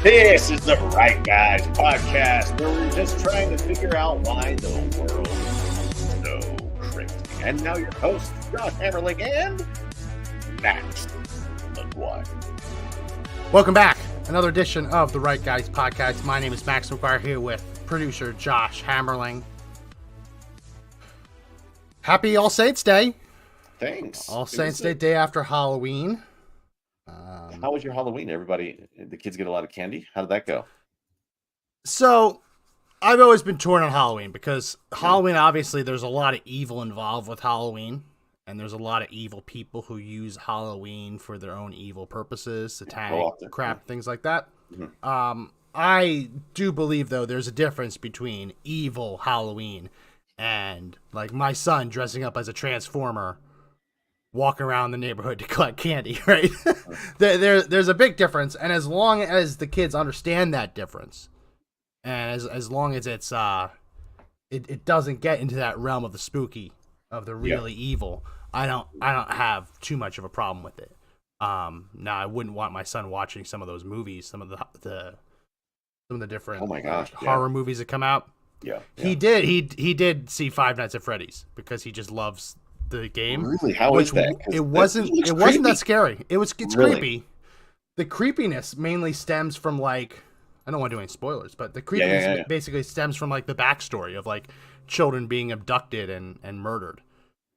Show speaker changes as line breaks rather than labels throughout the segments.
This is the Right Guys podcast, where we're just trying to figure out why the world is so crazy. And now your hosts, Josh Hammerling and Max McGuire.
Welcome back. Another edition of the Right Guys podcast. My name is Max McGuire, here with producer Josh Hammerling. Happy All Saints Day.
Thanks.
All Saints Day after Halloween.
How was your Halloween? The kids get a lot of candy? How did that go?
So, I've always been torn on Halloween because Halloween, obviously, there's a lot of evil involved with Halloween. And there's a lot of evil people who use Halloween for their own evil purposes, satanic crap, things like that. Mm-hmm. I do believe, though, there's a difference between evil Halloween and, like, my son dressing up as a Transformer, walking around the neighborhood to collect candy, right? There's a big difference, and as long as the kids understand that difference, and as long as it's it doesn't get into that realm of the spooky, of the really evil, I don't have too much of a problem with it. Now I wouldn't want my son watching some of those movies, some of the different horror movies that come out. He did see Five Nights at Freddy's because he just loves the game.
Really? How is that?
It wasn't that scary. It's really creepy. The creepiness mainly stems from, like, I don't want to do any spoilers, but the creepiness basically stems from, like, the backstory of, like, children being abducted and murdered.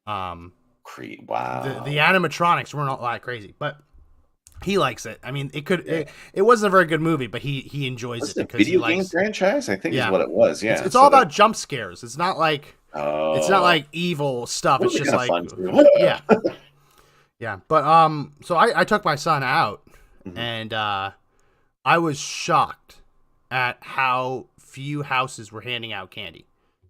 Wow.
The animatronics weren't all that crazy, but he likes it. I mean, it wasn't a very good movie, but he enjoys it because
video game franchise, I think, is what it was. Yeah,
it's all about jump scares. It's not like it's not like evil stuff. It's just like
fun
yeah. But so I took my son out, and I was shocked at how few houses were handing out candy.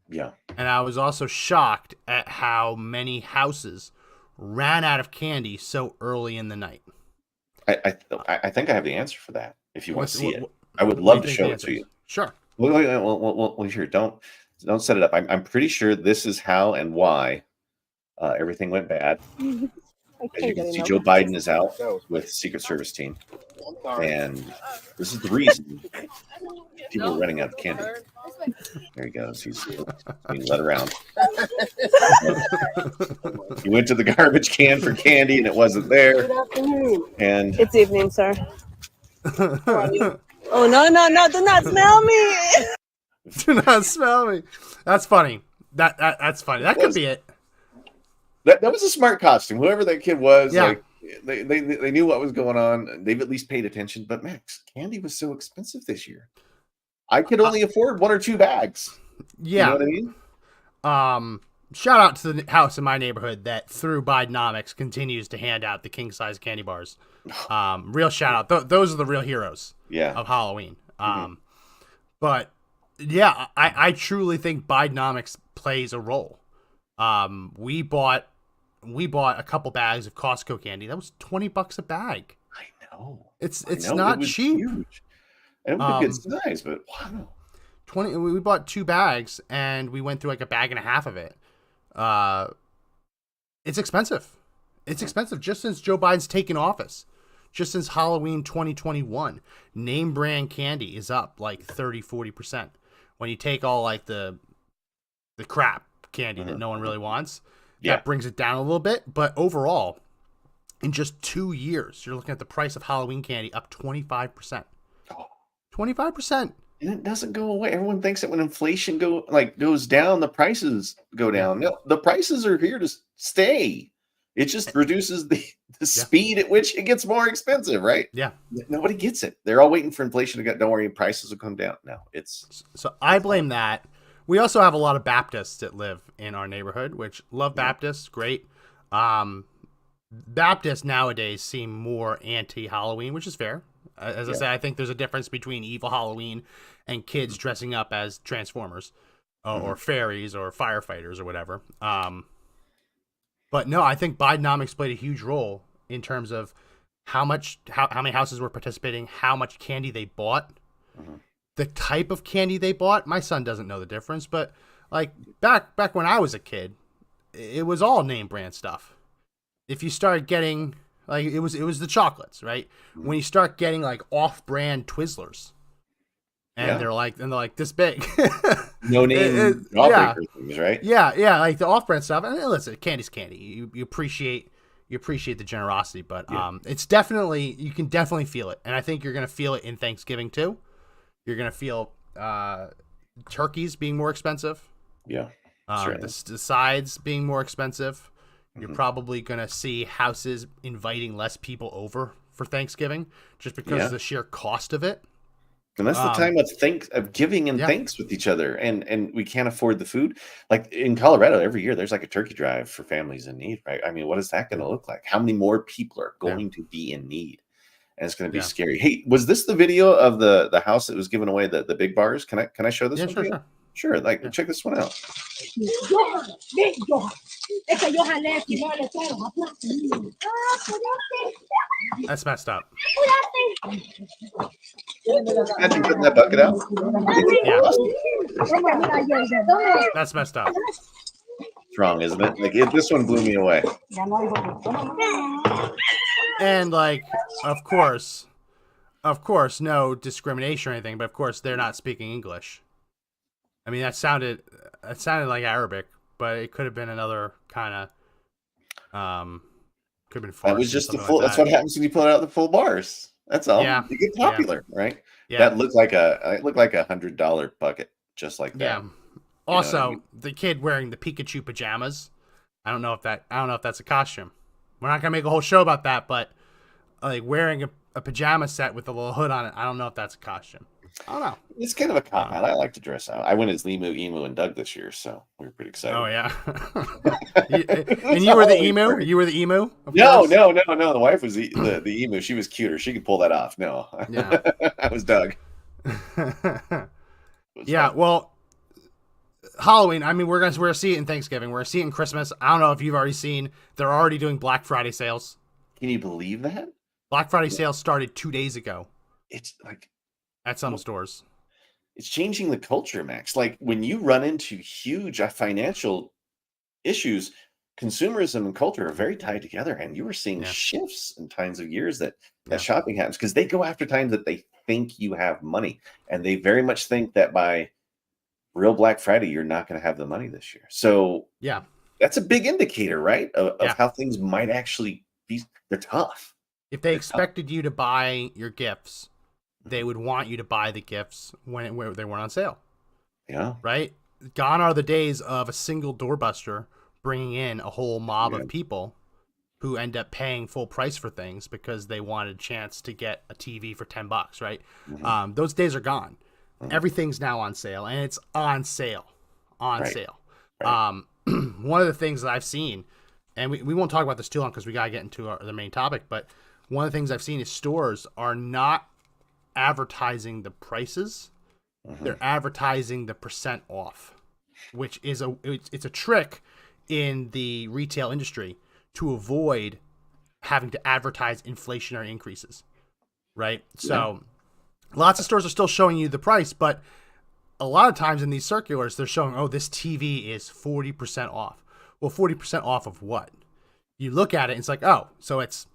Yeah.
And I was also shocked at how many houses ran out of candy so early in the night.
I think I have the answer for that. If you want to see it, I would love to show it to you.
Sure.
Well, sure. Don't set it up. I'm pretty sure this is how and why everything went bad. As you can see, Joe Biden is out with Secret Service team, and this is the reason people are running out of candy. There he goes. He's being led around. He went to the garbage can for candy, and it wasn't there.
Good afternoon.
And
it's evening, sir. Oh, no! Do not smell me.
Do not smell me. That's funny. That's funny. That could be it.
That was a smart costume. Whoever that kid was, like, they knew what was going on. They've at least paid attention. But Max, candy was so expensive this year. I could only afford 1 or 2 bags.
Yeah.
You know what I mean?
Shout out to the house in my neighborhood that, through Bidenomics, continues to hand out the king-size candy bars. Real shout out. Those are the real heroes of Halloween. But, yeah, I truly think Bidenomics plays a role. We bought a couple bags of Costco candy. That was $20 a bag.
I know.
It's not cheap.
Huge. And it was a good size, but wow.
We bought 2 bags and we went through like a bag and a half of it. It's expensive. It's expensive just since Joe Biden's taken office. Just since Halloween 2021, name brand candy is up like 30-40%. When you take all like the crap candy that no one really wants, that brings it down a little bit. But overall, in just 2 years, you're looking at the price of Halloween candy up 25%. 25%.
And it doesn't go away. Everyone thinks that when inflation goes down, the prices go down. No, the prices are here to stay. It just reduces the speed at which it gets more expensive, right?
Yeah.
Nobody gets it. They're all waiting for inflation to get. Don't worry, prices will come down. No,
so I blame that. We also have a lot of Baptists that live in our neighborhood, which love Baptists, great. Baptists nowadays seem more anti-Halloween, which is fair. As I said, I think there's a difference between evil Halloween and kids dressing up as Transformers or fairies or firefighters or whatever. But no, I think Bidenomics played a huge role in terms of how many houses were participating, how much candy they bought, the type of candy they bought. My son doesn't know the difference, but like back when I was a kid, it was all name brand stuff. If you started getting Like it was the chocolates, right? When you start getting like off-brand Twizzlers, and they're like this big,
no name jawbreaker things, right?
Yeah, like the off-brand stuff. And listen, candy's candy. You appreciate the generosity, but it's definitely, you can definitely feel it, and I think you're gonna feel it in Thanksgiving too. You're gonna feel turkeys being more expensive.
Yeah,
the sides being more expensive. You're probably going to see houses inviting less people over for Thanksgiving just because of the sheer cost of it.
And that's the time of giving and thanks with each other. And we can't afford the food. Like in Colorado, every year there's like a turkey drive for families in need, right? I mean, what is that going to look like? How many more people are going to be in need? And it's going to be scary. Hey, was this the video of the house that was giving away the big bars? Can I show this one? Sure. Like, check this one out.
That's messed up.
Imagine putting that bucket out.
Yeah. That's messed up.
It's wrong, isn't it? Like this one blew me away.
And like, of course, no discrimination or anything, but of course they're not speaking English. I mean, it sounded like Arabic, but it could have been another kind of, could have been Farsi.
That was just the full. That's what happens when you pull out the full bars. That's all.
Yeah.
You get popular, right?
Yeah.
That looked like a $100 bucket, just like that.
Yeah. Also, the kid wearing the Pikachu pajamas. I don't know if that's a costume. We're not gonna make a whole show about that, but like wearing a pajama set with a little hood on it, I don't know if that's a costume. I don't know.
It's kind of a con. I like to dress out. I went as Limu, Emu, and Doug this year, so we were pretty excited.
Oh yeah. And you were the emu? You were the emu?
No. The wife was the emu. She was cuter. She could pull that off. No.
Yeah.
I was Doug.
Yeah. Well, Halloween. I mean, we're gonna see it in Thanksgiving. We're gonna see it in Christmas. I don't know if you've already seen. They're already doing Black Friday sales.
Can you believe that?
Black Friday sales started 2 days ago.
It's like
at some stores.
It's changing the culture, Max. Like when you run into huge financial issues, consumerism and culture are very tied together. And you were seeing shifts in times of years that shopping happens because they go after times that they think you have money. And they very much think that by real Black Friday, you're not going to have the money this year. So that's a big indicator, right? Of how things might actually be. They're tough.
If they expected you to buy your gifts, they would want you to buy the gifts when they weren't on sale.
Yeah.
Right? Gone are the days of a single doorbuster bringing in a whole mob of people who end up paying full price for things because they wanted a chance to get a TV for $10, right? Mm-hmm. Those days are gone. Mm-hmm. Everything's now on sale, and it's on sale. Sale. Right. One of the things that I've seen, and we won't talk about this too long because we got to get into the main topic, but one of the things I've seen is stores are not advertising the prices. They're advertising the % off, which is it's a trick in the retail industry to avoid having to advertise inflationary increases, right? So lots of stores are still showing you the price, but a lot of times in these circulars they're showing, oh, this TV is 40% off. Well, 40% off of what? You look at it and it's like, oh, so it's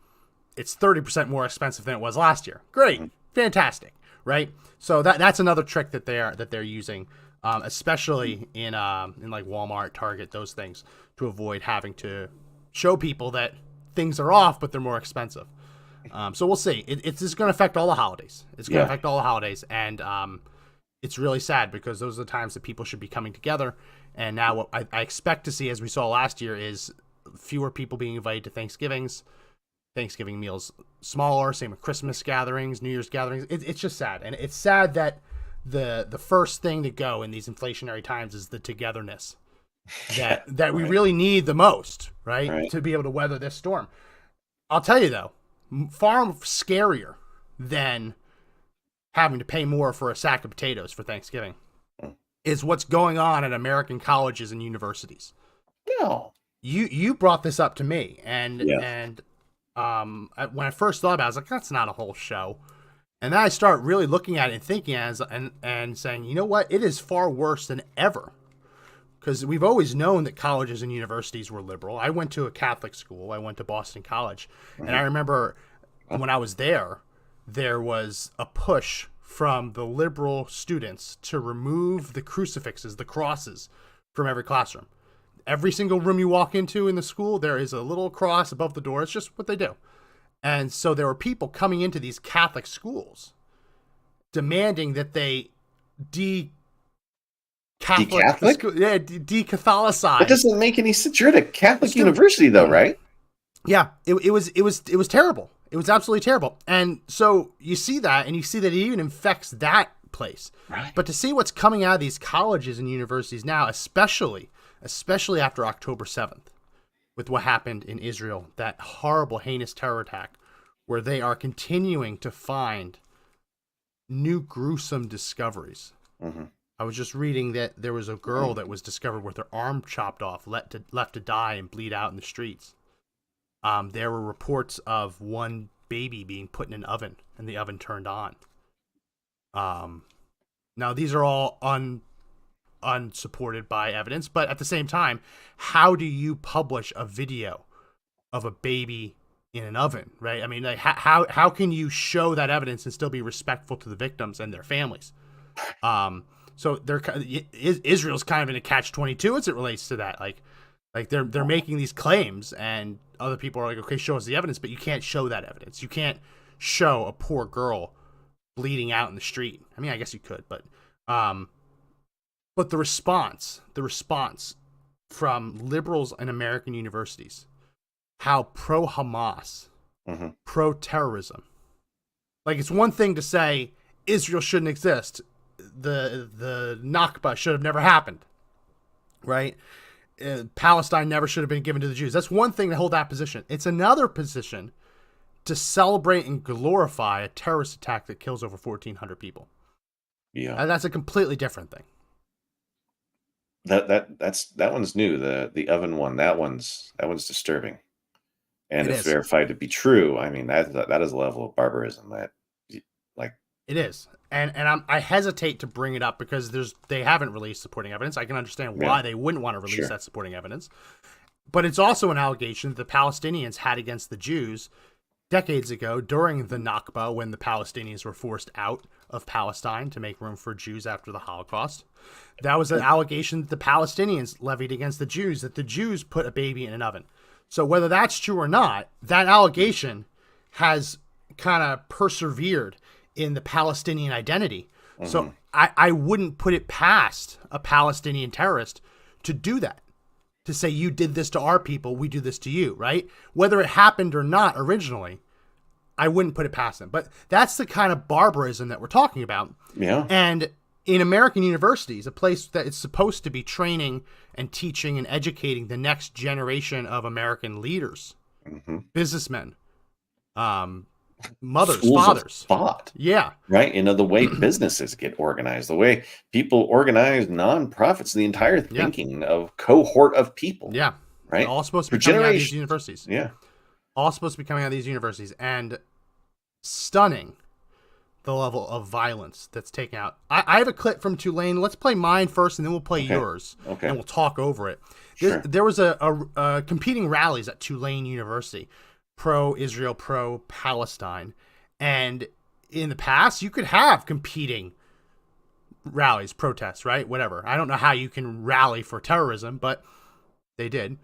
30% more expensive than it was last year. Great. Fantastic. Right. So that's another trick that they're using, especially in like Walmart, Target, those things, to avoid having to show people that things are off, but they're more expensive. So we'll see. It's just going to affect all the holidays. It's going to affect all the holidays. And it's really sad because those are the times that people should be coming together. And now what I expect to see, as we saw last year, is fewer people being invited to Thanksgiving meals smaller, same with Christmas gatherings, New Year's gatherings. It's just sad. And it's sad that the first thing to go in these inflationary times is the togetherness that we really need the most, right? To be able to weather this storm. I'll tell you though, far scarier than having to pay more for a sack of potatoes for Thanksgiving is what's going on at American colleges and universities.
No.
You brought this up to me, and when I first thought about it, I was like, that's not a whole show. And then I start really looking at it and thinking and saying, you know what? It is far worse than ever. because we've always known that colleges and universities were liberal. I went to a Catholic school. I went to Boston College. And I remember when I was there was a push from the liberal students to remove the crucifixes, the crosses, from every classroom. Every single room you walk into in the school, there is a little cross above the door. It's just what they do. And so there were people coming into these Catholic schools demanding that they
De-Catholic?
de-Catholicize.
That doesn't make any sense. You're at a Catholic university, though, right?
Yeah, it was terrible. It was absolutely terrible. And so you see that, and you see that it even infects that place.
Right.
But to see what's coming out of these colleges and universities now, especially after October 7th, with what happened in Israel, that horrible, heinous terror attack, where they are continuing to find new gruesome discoveries.
Mm-hmm.
I was just reading that there was a girl that was discovered with her arm chopped off, left to die and bleed out in the streets. There were reports of one baby being put in an oven and the oven turned on. Now these are all unsupported by evidence, but at the same time, how do you publish a video of a baby in an oven, right? I mean, like, how can you show that evidence and still be respectful to the victims and their families? So Israel's kind of in a catch-22 as it relates to that. Like they're making these claims, and other people are like, okay, show us the evidence, but you can't show that evidence. You can't show a poor girl bleeding out in the street. I mean, I guess you could, but the response from liberals in American universities, how pro-Hamas, pro-terrorism. Like, it's one thing to say Israel shouldn't exist. The Nakba should have never happened, right? Palestine never should have been given to the Jews. That's one thing to hold that position. It's another position to celebrate and glorify a terrorist attack that kills over 1,400 people.
Yeah,
and that's a completely different thing.
That one's new. The oven one. That one's disturbing, and if verified to be true, I mean that is a level of barbarism that, like,
it is. And I hesitate to bring it up because they haven't released supporting evidence. I can understand why they wouldn't want to release that supporting evidence, but it's also an allegation that the Palestinians had against the Jews decades ago during the Nakba, when the Palestinians were forced out of Palestine to make room for Jews after the Holocaust. That was an allegation that the Palestinians levied against the Jews, that the Jews put a baby in an oven. So whether that's true or not, that allegation has kind of persevered in the Palestinian identity. So I wouldn't put it past a Palestinian terrorist to do that, to say, you did this to our people, we do this to you, right? Whether it happened or not originally, I wouldn't put it past them. But that's the kind of barbarism that we're talking about. Yeah. And in American universities, a place that is supposed to be training and teaching and educating the next generation of American leaders, businessmen, mothers,
schools
fathers,
of thought.
Yeah.
Right. The way businesses get organized, the way people organize nonprofits, the entire thinking of cohort of people.
Yeah.
Right.
They're all supposed to be coming out of these universities.
Yeah.
All supposed to be coming out of these universities. And stunning the level of violence that's taken out. I have a clip from Tulane. Let's play mine first, and then we'll play yours. Okay. And we'll talk over it. Sure. There was a competing rallies at Tulane University, pro-Israel, pro-Palestine. And in the past, you could have competing rallies, protests, right? Whatever. I don't know how you can rally for terrorism, but they did.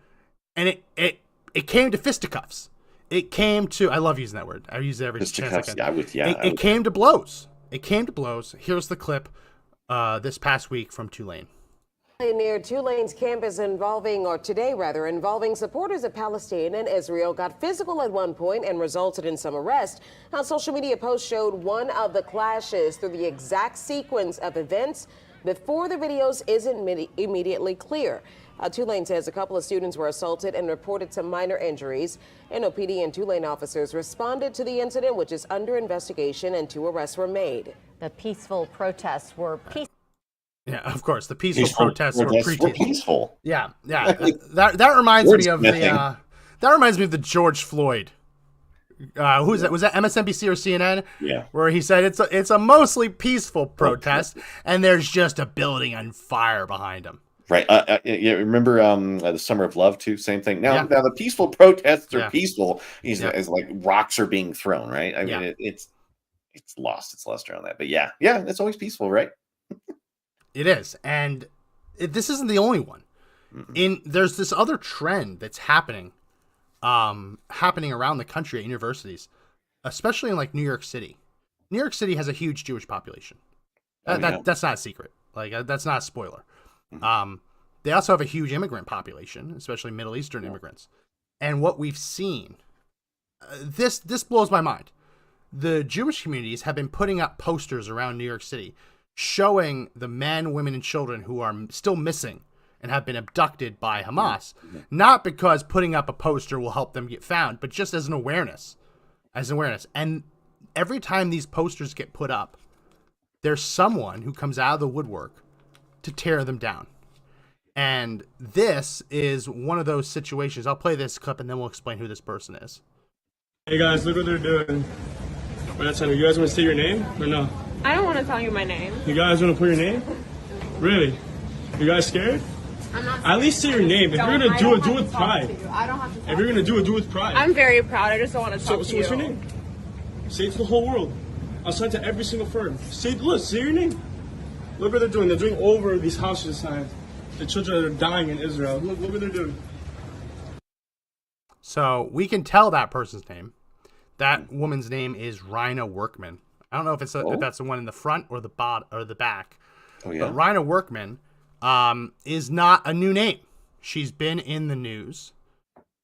And it came to fisticuffs. It came to, I love using that word. I use it every chance I can. It came to blows. It came to blows. Here's the clip this past week from Tulane.
Near Tulane's campus involving supporters of Palestine and Israel got physical at one point and resulted in some arrest. A social media post showed one of the clashes through the exact sequence of events before the videos isn't immediately clear. Tulane says a couple of students were assaulted and reported some minor injuries. NOPD and Tulane officers responded to the incident, which is under investigation, and 2 arrests were made.
The peaceful protests were peaceful.
Yeah, of course, the peaceful protests were
peaceful.
Yeah. That reminds me of the George Floyd. Who is that? Was that MSNBC or CNN?
Yeah.
Where he said it's a mostly peaceful protest, and there's just a building on fire behind him.
Right. You remember the Summer of Love too? Same thing. Now,
Yeah.
now the peaceful protests are
Yeah.
peaceful. As like rocks are being thrown, right? I
Yeah.
mean, it's lost its luster on that. But yeah, it's always peaceful, right?
It is, and this isn't the only one. There's this other trend that's happening around the country at universities, especially in like New York City. New York City has a huge Jewish population. That's not a secret. Like that's not a spoiler. They also have a huge immigrant population, especially Middle Eastern immigrants. And what we've seen, this blows my mind. The Jewish communities have been putting up posters around New York City showing the men, women, and children who are still missing and have been abducted by Hamas, not because putting up a poster will help them get found, but just as an awareness. And every time these posters get put up, there's someone who comes out of the woodwork to tear them down. And this is one of those situations. I'll play this clip and then we'll explain who this person is.
Hey guys, look what they're doing. You guys want to say your name or no?
I don't want to tell you my name.
You guys want to put your name? Really? You guys scared?
I'm not.
At least say your name. If you're gonna do it, do it with pride.
I don't have to.
If you're gonna do it, do it with pride.
I'm very proud. I just don't want to talk to you.
So what's your name? Say it to the whole world. I'll send it to every single firm. Say your name. Look what they're doing. They're doing over these houses signs. The children are dying in Israel. Look what they're doing.
So we can tell that person's name. That woman's name is Rhina Workman. I don't know if if that's the one in the front or the back.
Oh yeah.
But Rhina Workman is not a new name. She's been in the news.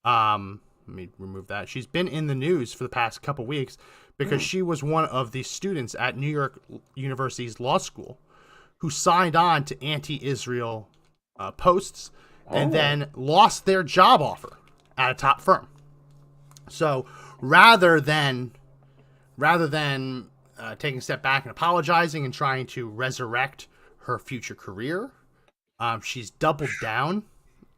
Let me remove that. She's been in the news for the past couple weeks because she was one of the students at New York University's law school who signed on to anti-Israel posts and then lost their job offer at a top firm. So rather than taking a step back and apologizing and trying to resurrect her future career, she's doubled down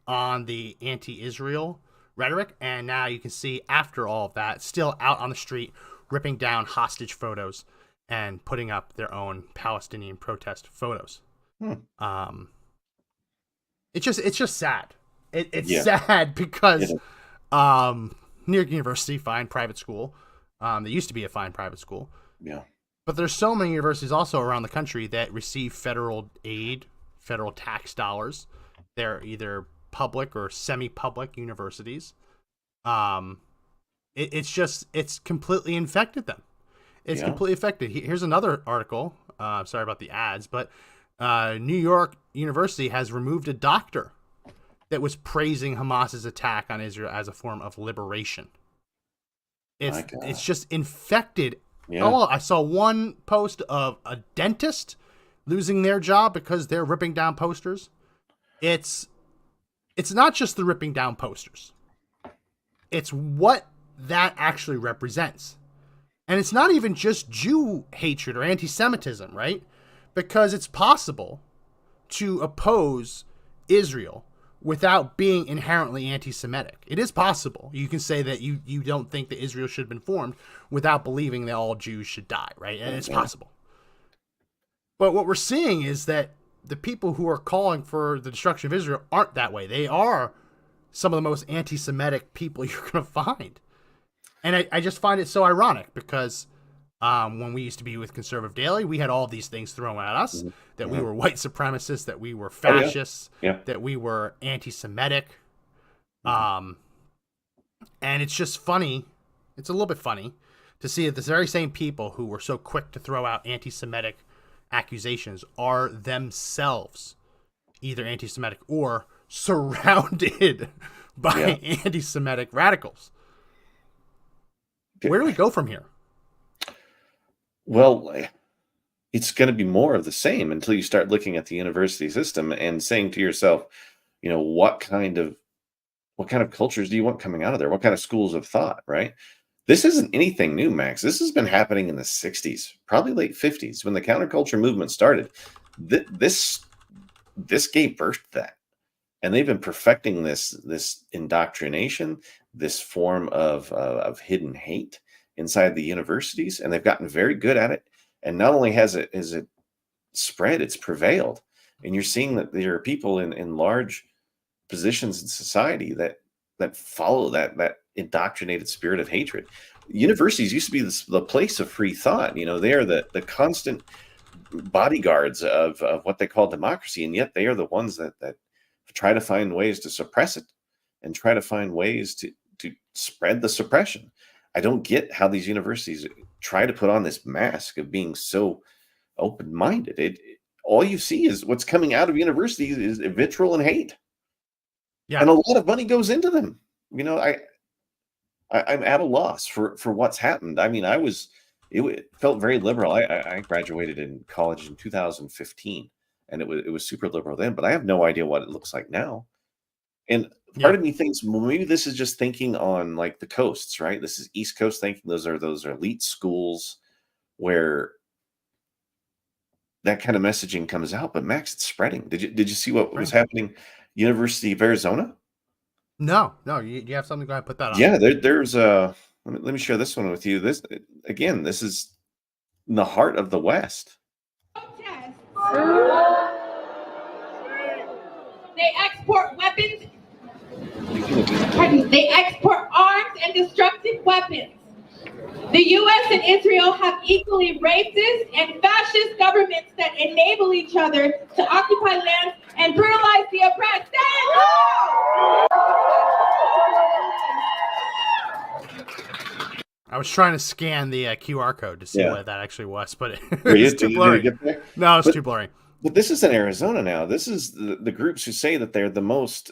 on the anti-Israel rhetoric, and now you can see after all of that, still out on the street ripping down hostage photos and putting up their own Palestinian protest photos. It's just sad. It's sad because New York University, fine private school. They used to be a fine private school.
Yeah.
But there's so many universities also around the country that receive federal aid, federal tax dollars. They're either public or semi-public universities. It's completely infected them. It's completely affected. Here's another article. Sorry about the ads, but New York University has removed a doctor that was praising Hamas's attack on Israel as a form of liberation. It's just infected. Yeah. Oh, I saw one post of a dentist losing their job because they're ripping down posters. It's not just the ripping down posters. It's what that actually represents. And it's not even just Jew hatred or anti-Semitism, right? Because it's possible to oppose Israel without being inherently anti-Semitic. It is possible. You can say that you don't think that Israel should have been formed without believing that all Jews should die, right? And it's possible. But what we're seeing is that the people who are calling for the destruction of Israel aren't that way. They are some of the most anti-Semitic people you're going to find. And I just find it so ironic because when we used to be with Conservative Daily, we had all these things thrown at us, that we were white supremacists, that we were fascists, that we were anti-Semitic. And it's just funny. It's a little bit funny to see that the very same people who were so quick to throw out anti-Semitic accusations are themselves either anti-Semitic or surrounded by anti-Semitic radicals. Where do we go from here?
Well, it's going to be more of the same until you start looking at the university system and saying to yourself, what kind of cultures do you want coming out of there? What kind of schools of thought, right? This isn't anything new, Max. This has been happening in the 60s, probably late 50s, when the counterculture movement started. This gave birth to that. And they've been perfecting this indoctrination, this form of hidden hate inside the universities, and they've gotten very good at it. And not only has it spread, it's prevailed. And you're seeing that there are people in large positions in society that follow that indoctrinated spirit of hatred. Universities used to be the place of free thought. They are the constant bodyguards of what they call democracy, and yet they are the ones that try to find ways to suppress it and try to find ways to spread the suppression. I don't get how these universities try to put on this mask of being so open-minded. All you see is what's coming out of universities is vitriol and hate.
Yeah.
And a lot of money goes into them. I'm at a loss for what's happened. I mean, it felt very liberal. I graduated in college in 2015, and it was super liberal then, but I have no idea what it looks like now. And part of me thinks, well, maybe this is just thinking on like the coasts, right? This is East Coast thinking. Those are elite schools where that kind of messaging comes out. But Max, it's spreading. Did you see what was happening? University of Arizona?
No. You have something? Go ahead, put that on.
Yeah, there's let me share this one with you. This is in the heart of the West.
They export weapons. They export arms and destructive weapons. The U.S. and Israel have equally racist and fascist governments that enable each other to occupy lands and brutalize the oppressed.
I was trying to scan the QR code to see what that actually was, but
It's
too blurry. No, it's too blurry.
But this is in Arizona now. This is the groups who say that they're the most,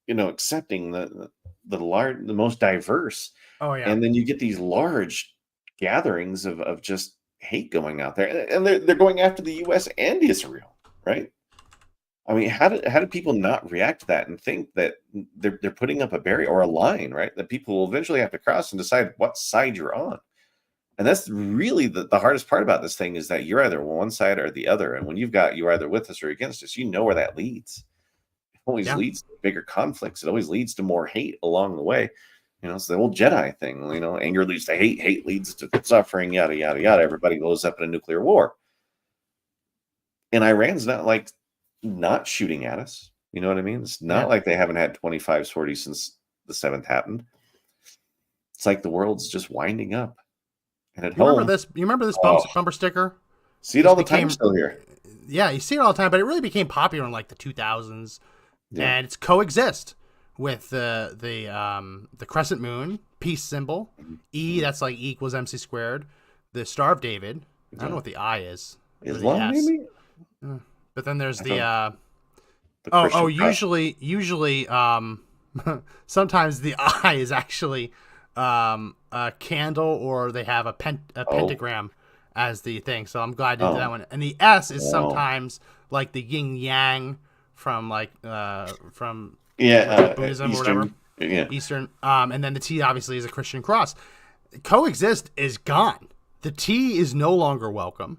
accepting, the most diverse.
Oh yeah.
And then you get these large gatherings of just hate going out there, and they're going after the U.S. and Israel, right? I mean, how do people not react to that and think that they're putting up a barrier or a line, right? That people will eventually have to cross and decide what side you're on. And that's really the hardest part about this thing, is that you're either one side or the other. And when you're either with us or against us, where that leads. It always leads to bigger conflicts. It always leads to more hate along the way. It's the old Jedi thing. Anger leads to hate. Hate leads to suffering. Yada yada yada. Everybody goes up in a nuclear war. And Iran's not shooting at us. You know what I mean? It's not like they haven't had 25 sorties since the 7th happened. It's like the world's just winding up. And at home,
you remember this bumper sticker?
See it all the time still here.
Yeah, you see it all the time, but it really became popular in like the 2000s. Yeah. And it's coexist with the crescent moon, peace symbol. E, that's like E equals MC squared. The Star of David. I don't know what the I is.
Islam, maybe?
But then there's usually sometimes the I is actually a candle, or they have a pentagram as the thing. So I'm glad to do that one. And the S is sometimes like the yin yang from Buddhism
Eastern,
or whatever.
Yeah.
Eastern. And then the T obviously is a Christian cross. Coexist is gone. The T is no longer welcome.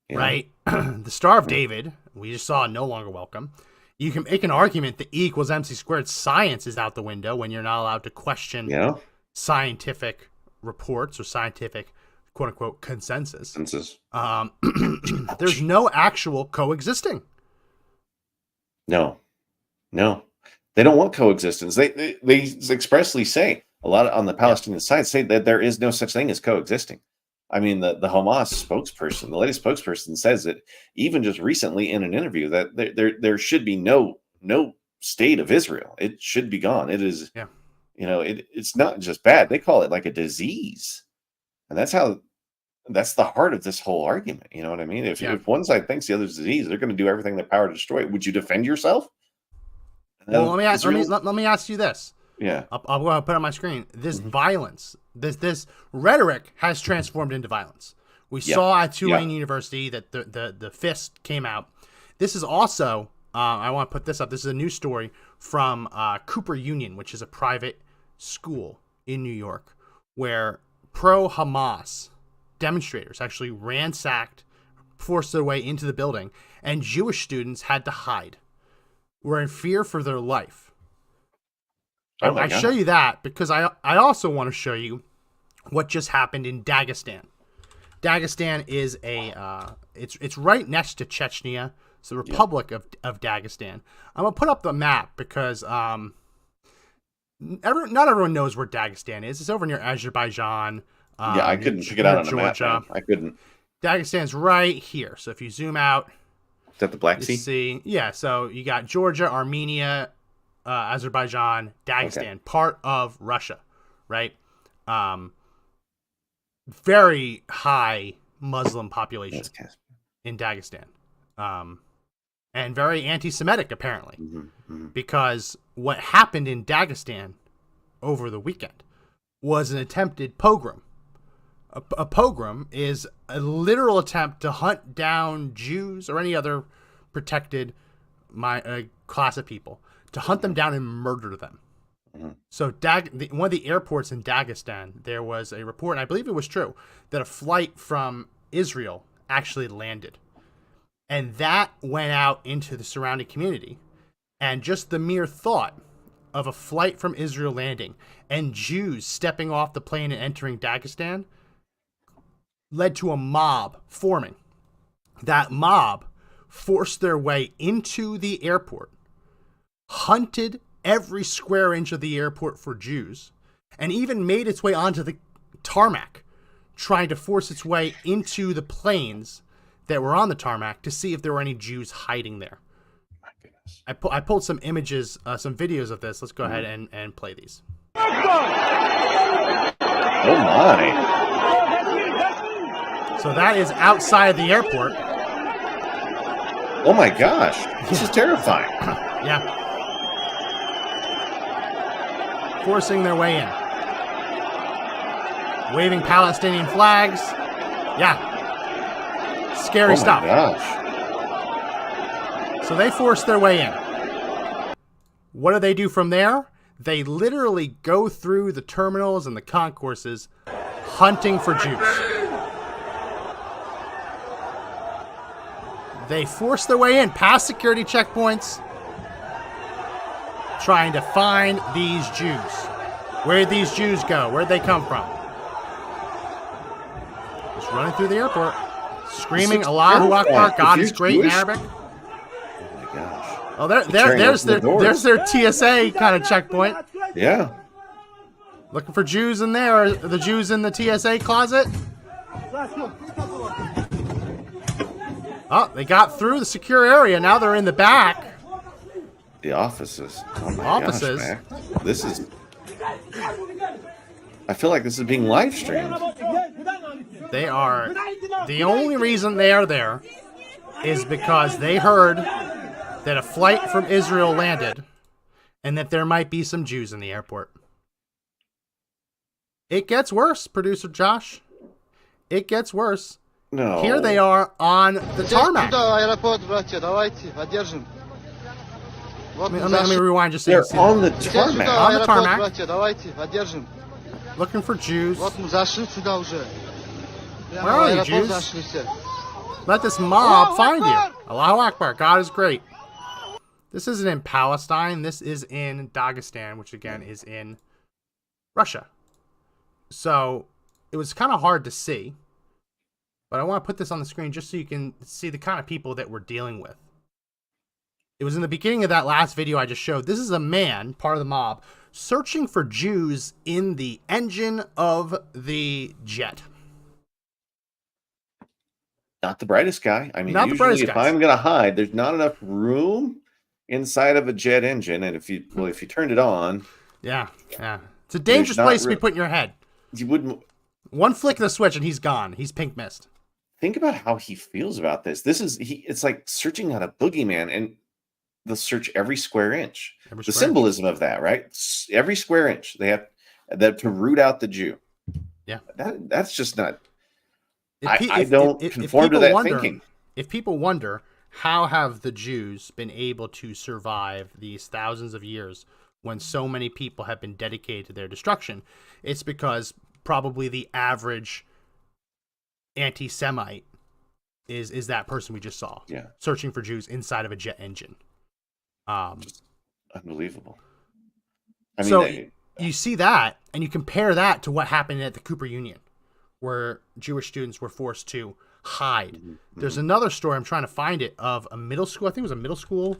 Yeah. Right? The Star of David, we just saw, no longer welcome. You can make an argument that E equals MC squared. Science is out the window when you're not allowed to question scientific reports or scientific, quote unquote, consensus. There's no actual coexisting.
No. They don't want coexistence. They expressly say, a lot on the Palestinian side say that there is no such thing as coexisting. I mean, the Hamas spokesperson, the latest spokesperson, says that even just recently in an interview that there should be no state of Israel. It should be gone. It is, it's not just bad. They call it like a disease, and that's the heart of this whole argument. You know what I mean? If one side thinks the other's disease, they're going to do everything in their power to destroy it. Would you defend yourself?
Well, let me ask you this.
Yeah,
I'll go ahead and put it on my screen. This violence, this rhetoric has transformed into violence. We saw at Tulane University that the fist came out. This is also, I want to put this up. This is a news story from Cooper Union, which is a private school in New York, where pro-Hamas demonstrators actually ransacked, forced their way into the building, and Jewish students had to hide. Were in fear for their life. I show you that because I also want to show you what just happened in Dagestan. Dagestan is it's right next to Chechnya, So the Republic of Dagestan. I'm going to put up the map because not everyone knows where Dagestan is. It's over near Azerbaijan.
I couldn't pick it out on the map. Man. I couldn't.
Dagestan's right here. So if you zoom out,
is that the Black Sea?
See, yeah. So you got Georgia, Armenia, Azerbaijan, Dagestan, part of Russia, right? Very high Muslim population in Dagestan, and very anti-Semitic apparently, because what happened in Dagestan over the weekend was an attempted pogrom. A pogrom is a literal attempt to hunt down Jews or any other protected class of people, to hunt them down and murder them. So one of the airports in Dagestan, there was a report, and I believe it was true, that a flight from Israel actually landed. And that went out into the surrounding community. And just the mere thought of a flight from Israel landing and Jews stepping off the plane and entering Dagestan led to a mob forming. That mob forced their way into the airport, hunted every square inch of the airport for Jews, and even made its way onto the tarmac, trying to force its way into the planes that were on the tarmac to see if there were any Jews hiding there.
My goodness.
I pulled some images, some videos of this. Let's go ahead and play these.
Oh my.
So that is outside the airport.
Oh my gosh. This is terrifying.
Yeah. Forcing their way in. Waving Palestinian flags. Yeah. Scary stuff.
Gosh.
So they force their way in. What do they do from there? They literally go through the terminals and the concourses hunting for Jews. They force their way in past security checkpoints, trying to find these Jews. Where did these Jews go? Where'd they come from? Just running through the airport, screaming Allahu Akbar, God is great in Arabic.
Oh my gosh.
Oh, there's their TSA kind of checkpoint.
Yeah.
Looking for Jews in there. Are the Jews in the TSA closet? Oh, they got through the secure area. Now they're in the back.
The offices. Oh my
Offices.
gosh, man. This is... I feel like this is being live streamed.
They are... The only reason they are there is because they heard that a flight from Israel landed and that there might be some Jews in the airport. It gets worse, producer Josh. It gets worse.
No.
Here they are on the tarmac. Let me rewind just so you can see.
They're on the tarmac.
On the tarmac. Looking for Jews. Where are you, Jews? Let this mob find you. Allahu Akbar. God is great. This isn't in Palestine. This is in Dagestan, which again is in Russia. So it was kind of hard to see. But I want to put this on the screen just so you can see the kind of people that we're dealing with. It was in the beginning of that last video I just showed. This is a man, part of the mob, searching for Jews in the engine of the jet.
Not the brightest guy. I mean,
Not the
usually
brightest
if
guys.
I'm going to hide, there's not enough room inside of a jet engine. And if you turned it on...
Yeah. It's a dangerous place to be putting your head.
You wouldn't...
One flick of the switch and he's gone. He's pink mist.
Think about how he feels about this. It's like searching out a boogeyman, and they'll search every square inch. The symbolism of that, right? Every square inch. They have that to root out the Jew.
Yeah.
That's just not... I don't conform to that thinking.
If people wonder, how have the Jews been able to survive these thousands of years when so many people have been dedicated to their destruction? It's because probably the average anti-Semite is that person we just saw.
Yeah.
Searching for Jews inside of a jet engine.
Just unbelievable. I mean,
so you see that, and you compare that to what happened at the Cooper Union, where Jewish students were forced to hide.
Mm-hmm.
There's another story, I'm trying to find it, of a middle school. I think it was a middle school.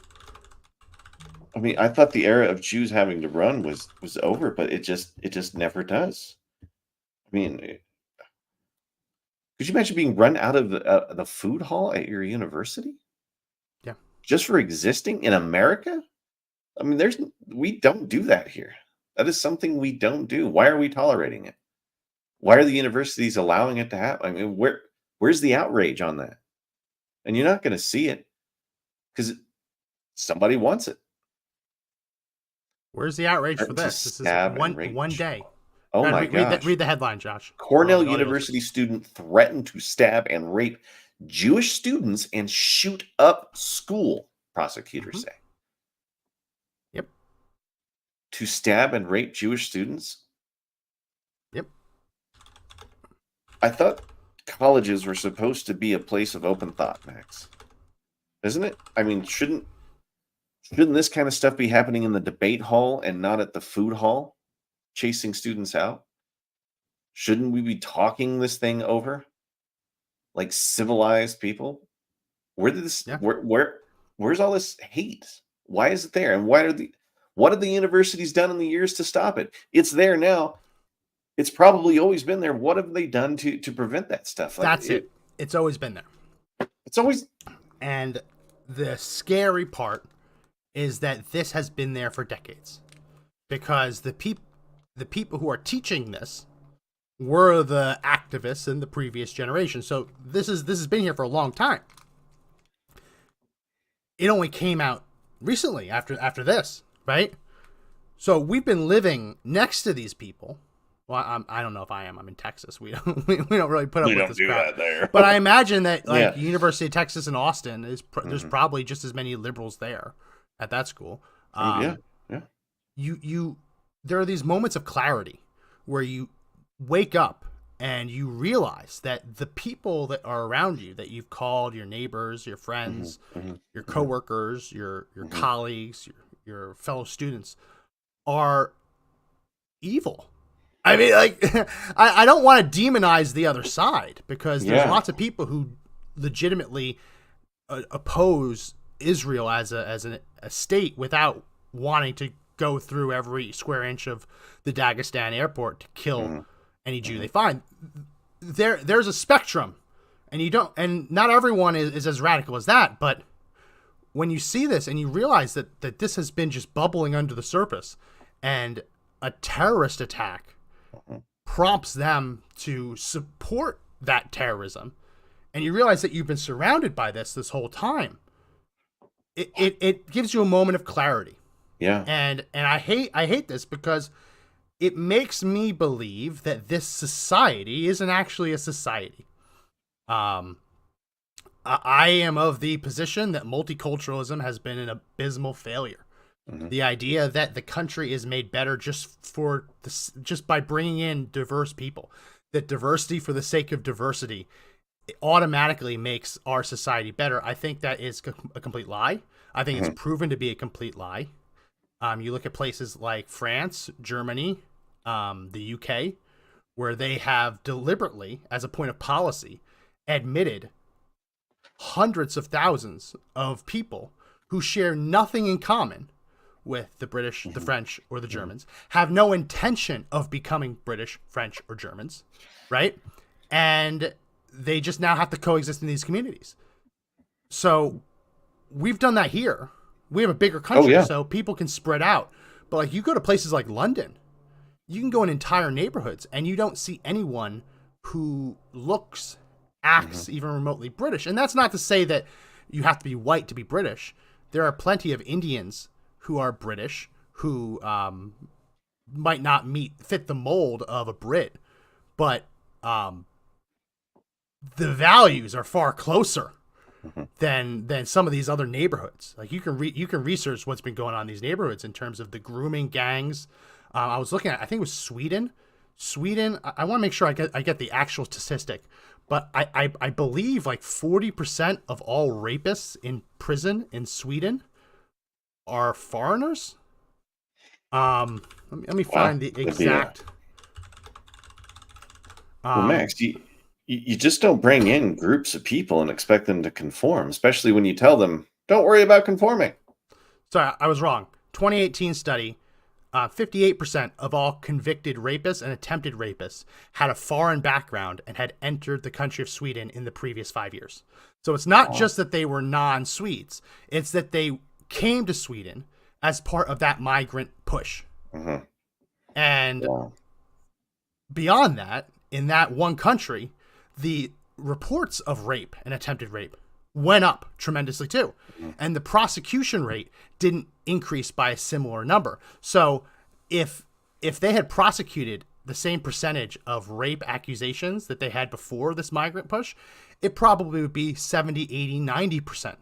I mean, I thought the era of Jews having to run was over, but it just never does. I mean, could you imagine being run out of the food hall at your university?
Yeah.
Just for existing in America? I mean, we don't do that here. That is something we don't do. Why are we tolerating it? Why are the universities allowing it to happen? I mean, where's the outrage on that? And you're not going to see it because somebody wants it.
Where's the outrage for this? This is one day.
Oh my gosh.
Read the headline, Josh.
Cornell University student threatened to stab and rape Jewish students and shoot up school, prosecutors say.
Yep.
To stab and rape Jewish students?
Yep.
I thought colleges were supposed to be a place of open thought, Max. Isn't it? I mean, shouldn't this kind of stuff be happening in the debate hall and not at the food hall, chasing students out? Shouldn't we be talking this thing over like civilized people? Where's all this hate? Why is it there? And what have the universities done in the years to stop it? It's there now. It's probably always been there. What have they done to prevent that stuff?
That's it. It's always been there.
It's always.
And the scary part is that this has been there for decades, because the people who are teaching this were the activists in the previous generation. So this has been here for a long time. It only came out recently after this, right? So we've been living next to these people. Well, I don't know if I am. I'm in Texas. We don't really put up with this crap there. But I imagine that University of Texas in Austin there's probably just as many liberals there at that school. There are these moments of clarity where you wake up and you realize that the people that are around you, that you've called your neighbors, your friends, your coworkers, your colleagues, your fellow students, are evil. I mean, like, I don't want to demonize the other side, because there's lots of people who legitimately oppose Israel as a state without wanting to go through every square inch of the Dagestan airport to kill any Jew they find. There's a spectrum, and not everyone is as radical as that. But when you see this and you realize that this has been just bubbling under the surface, and a terrorist attack prompts them to support that terrorism, and you realize that you've been surrounded by this whole time, it gives you a moment of clarity.
Yeah.
And I hate this, because it makes me believe that this society isn't actually a society. I am of the position that multiculturalism has been an abysmal failure. The idea that the country is made better just by bringing in diverse people, that diversity for the sake of diversity automatically makes our society better, I think that is a complete lie. I think it's proven to be a complete lie. You look at places like France, Germany, the UK, where they have deliberately, as a point of policy, admitted hundreds of thousands of people who share nothing in common with the British, the French, or the Germans, have no intention of becoming British, French, or Germans, right? And they just now have to coexist in these communities. So we've done that here. We have a bigger country, so people can spread out. But like, you go to places like London, you can go in entire neighborhoods and you don't see anyone who acts even remotely British. And that's not to say that you have to be white to be British. There are plenty of Indians who are British, who might not fit the mold of a Brit, but the values are far closer than some of these other neighborhoods. Like, you can research what's been going on in these neighborhoods in terms of the grooming gangs. I was looking at, I think it was Sweden. I want to make sure I get the actual statistic, but I believe like 40% of all rapists in prison in Sweden are foreigners. Let me find the exact.
Well, Max, You just don't bring in groups of people and expect them to conform, especially when you tell them, don't worry about conforming.
Sorry, I was wrong. 2018 study, 58% of all convicted rapists and attempted rapists had a foreign background and had entered the country of Sweden in the previous 5 years. So it's not just that they were non-Swedes. It's that they came to Sweden as part of that migrant push.
Mm-hmm.
And beyond that, in that one country, the reports of rape and attempted rape went up tremendously too. Mm-hmm. And the prosecution rate didn't increase by a similar number. So if they had prosecuted the same percentage of rape accusations that they had before this migrant push, it probably would be 70, 80, 90%.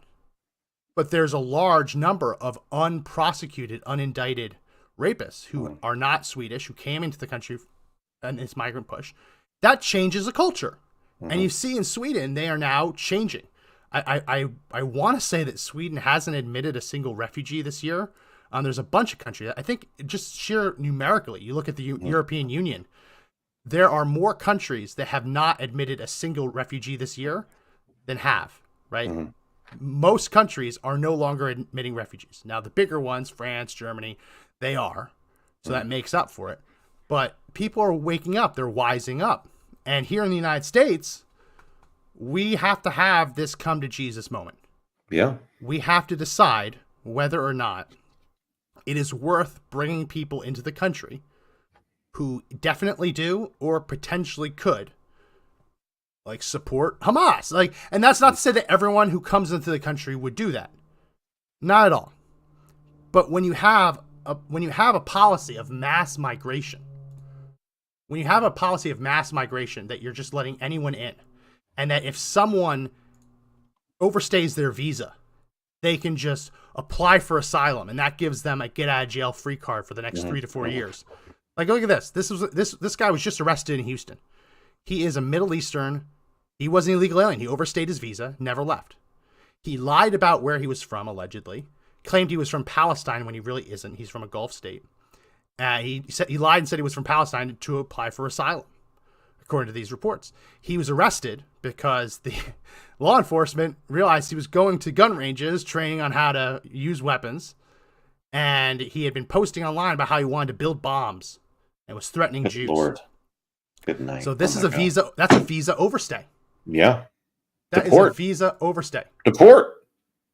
But there's a large number of unprosecuted, unindicted rapists who are not Swedish, who came into the country in this migrant push. That changes the culture. Mm-hmm. And you see in Sweden, they are now changing. I want to say that Sweden hasn't admitted a single refugee this year. There's a bunch of countries. I think just sheer numerically, you look at the European Union, there are more countries that have not admitted a single refugee this year than have, right? Mm-hmm. Most countries are no longer admitting refugees. Now, the bigger ones, France, Germany, they are. So that makes up for it. But people are waking up. They're wising up. And here in the United States, we have to have this come to Jesus moment.
Yeah.
We have to decide whether or not it is worth bringing people into the country who definitely do or potentially could, like, support Hamas. Like, and that's not to say that everyone who comes into the country would do that. Not at all. But when you have a policy of mass migration, that you're just letting anyone in, and that if someone overstays their visa, they can just apply for asylum, and that gives them a get out of jail free card for the next 3 to 4 years. Like, look at this. This guy was just arrested in Houston. He is a Middle Eastern. He was an illegal alien. He overstayed his visa, never left. He lied about where he was from, allegedly. Claimed he was from Palestine when he really isn't. He's from a Gulf state. He lied and said he was from Palestine to apply for asylum, according to these reports. He was arrested because the law enforcement realized he was going to gun ranges, training on how to use weapons, and he had been posting online about how he wanted to build bombs and was threatening
Good
Jews.
Lord. Good night.
So this is a visa. That's a visa overstay.
Yeah.
That is a visa overstay.
Deport.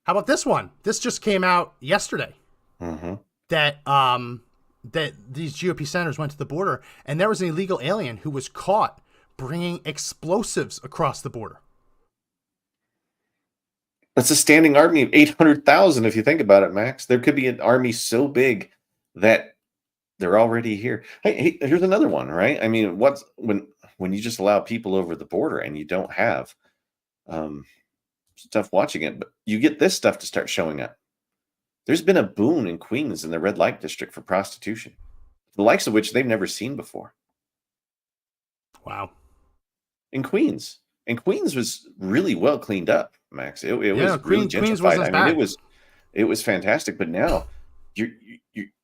How about this one? This just came out yesterday.
Mm-hmm.
That these GOP senators went to the border, and there was an illegal alien who was caught bringing explosives across the border.
That's a standing army of 800,000 if you think about it, Max. There could be an army so big that they're already here. Hey, here's another one, right? I mean, what's when you just allow people over the border and you don't have stuff watching it, but you get this stuff to start showing up. There's been a boom in Queens in the red light district for prostitution, the likes of which they've never seen before.
Wow.
In Queens. And Queens was really well cleaned up, Max. It was really gentrified.
Queens wasn't bad.
It was fantastic. But now you're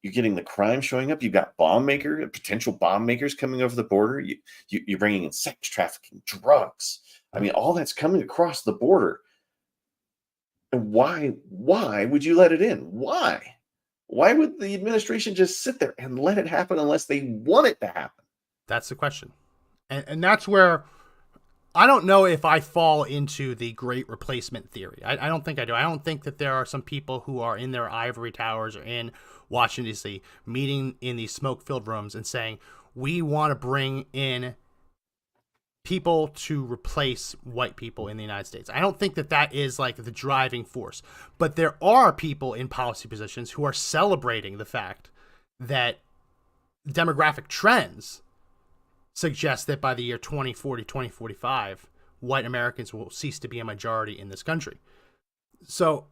getting the crime showing up. You've got potential bomb makers coming over the border. You're bringing in sex trafficking, drugs. I mean, all that's coming across the border. And why would you let it in? Why would the administration just sit there and let it happen unless they want it to happen?
That's the question. And that's where I don't know if I fall into the great replacement theory. I don't think I do. I don't think that there are some people who are in their ivory towers or in Washington, D.C., meeting in these smoke-filled rooms and saying, we want to bring in people to replace white people in the United States. I don't think that is like the driving force. But there are people in policy positions who are celebrating the fact that demographic trends suggest that by the year 2040, 2045, white Americans will cease to be a majority in this country. So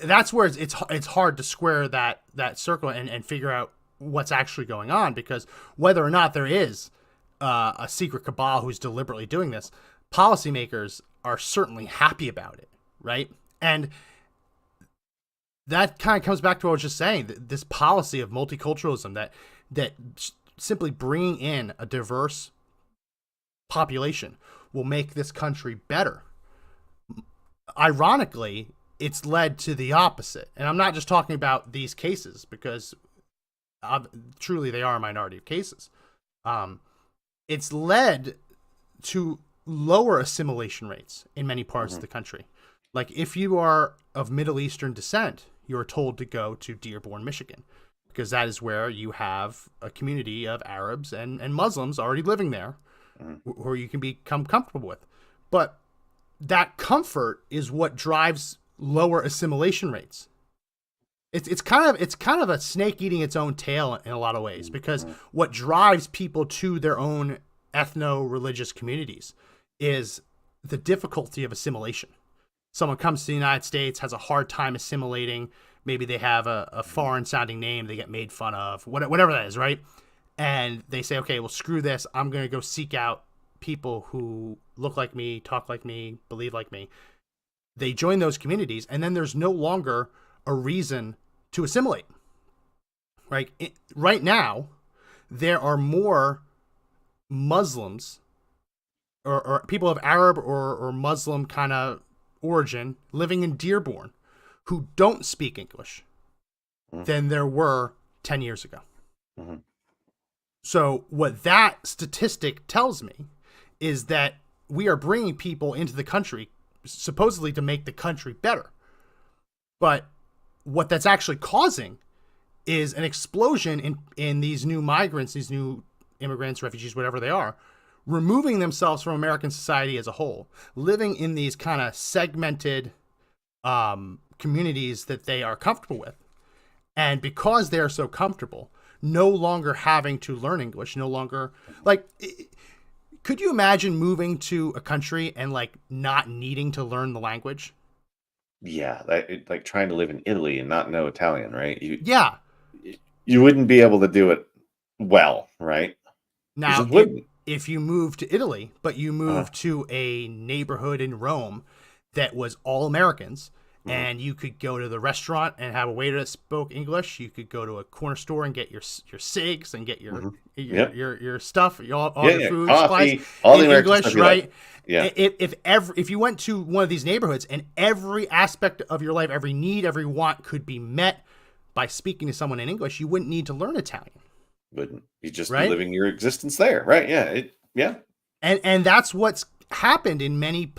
that's where it's hard to square that circle and figure out what's actually going on, because whether or not there is a secret cabal who's deliberately doing this, policymakers are certainly happy about it, right? And that kind of comes back to what I was just saying, this policy of multiculturalism that simply bringing in a diverse population will make this country better. Ironically, it's led to the opposite. And I'm not just talking about these cases, because truly they are a minority of cases. It's led to lower assimilation rates in many parts of the country. Like, if you are of Middle Eastern descent, you're told to go to Dearborn, Michigan, because that is where you have a community of Arabs and Muslims already living there, where you can become comfortable with. But that comfort is what drives lower assimilation rates. It's kind of a snake eating its own tail in a lot of ways, because what drives people to their own ethno-religious communities is the difficulty of assimilation. Someone comes to the United States, has a hard time assimilating. Maybe they have a foreign sounding name, they get made fun of, whatever that is, right? And they say, okay, well, screw this. I'm going to go seek out people who look like me, talk like me, believe like me. They join those communities, and then there's no longer a reason to assimilate. Right? Right now, there are more Muslims or people of Arab or Muslim kind of origin living in Dearborn who don't speak English than there were 10 years ago. So what that statistic tells me is that we are bringing people into the country supposedly to make the country better. But what that's actually causing is an explosion in these new migrants, these new immigrants, refugees, whatever they are, removing themselves from American society as a whole, living in these kind of segmented communities that they are comfortable with. And because they're so comfortable, no longer having to learn English, no longer, like, could you imagine moving to a country and like not needing to learn the language?
Yeah, like trying to live in Italy and not know Italian, right? You wouldn't be able to do it well, right?
Now, if you move to Italy, but you move to a neighborhood in Rome that was all Americans, and you could go to the restaurant and have a waiter that spoke English. You could go to a corner store and get your cigs and get your stuff, all your food
coffee,
supplies
all the
in
American
English,
stuff
right?
Like. Yeah.
If you went to one of these neighborhoods and every aspect of your life, every need, every want could be met by speaking to someone in English, you wouldn't need to learn Italian.
Wouldn't. You just be living your existence there, right? Yeah. And
that's what's happened in many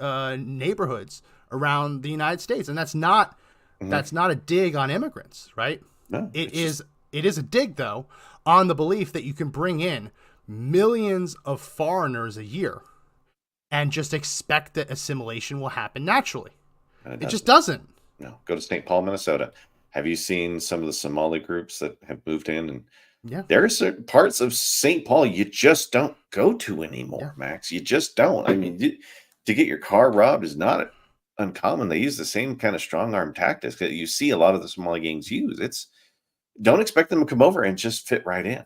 neighborhoods around the United States, and that's not a dig on immigrants, right?
No,
it is a dig though on the belief that you can bring in millions of foreigners a year and just expect that assimilation will happen naturally. It just doesn't.
No, go to St. Paul, Minnesota. Have you seen some of the Somali groups that have moved in? And there are certain parts of St. Paul you just don't go to anymore, Max. You just don't. I mean, to get your car robbed is not uncommon. They use the same kind of strong arm tactics that you see a lot of the Somali gangs use. Don't expect them to come over and just fit right in,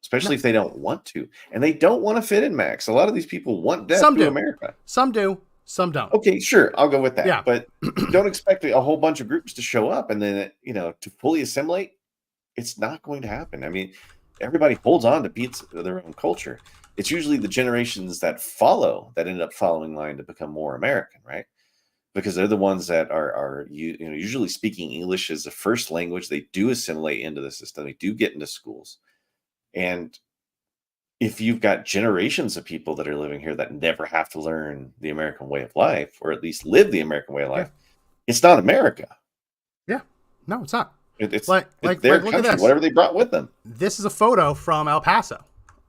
especially if they don't want to. And they don't want to fit in, Max. A lot of these people want death to America.
Some do. Some don't.
Okay, sure. I'll go with that.
Yeah.
But don't expect a whole bunch of groups to show up and then, to fully assimilate. It's not going to happen. I mean, everybody holds on to pieces of their own culture. It's usually the generations that follow that end up following line to become more American, right? Because they're the ones that are usually speaking English as the first language. They do assimilate into the system. They do get into schools. And if you've got generations of people that are living here that never have to learn the American way of life, or at least live the American way of life, it's not America.
Yeah. No, it's not.
It's their country, whatever they brought with them.
This is a photo from El Paso.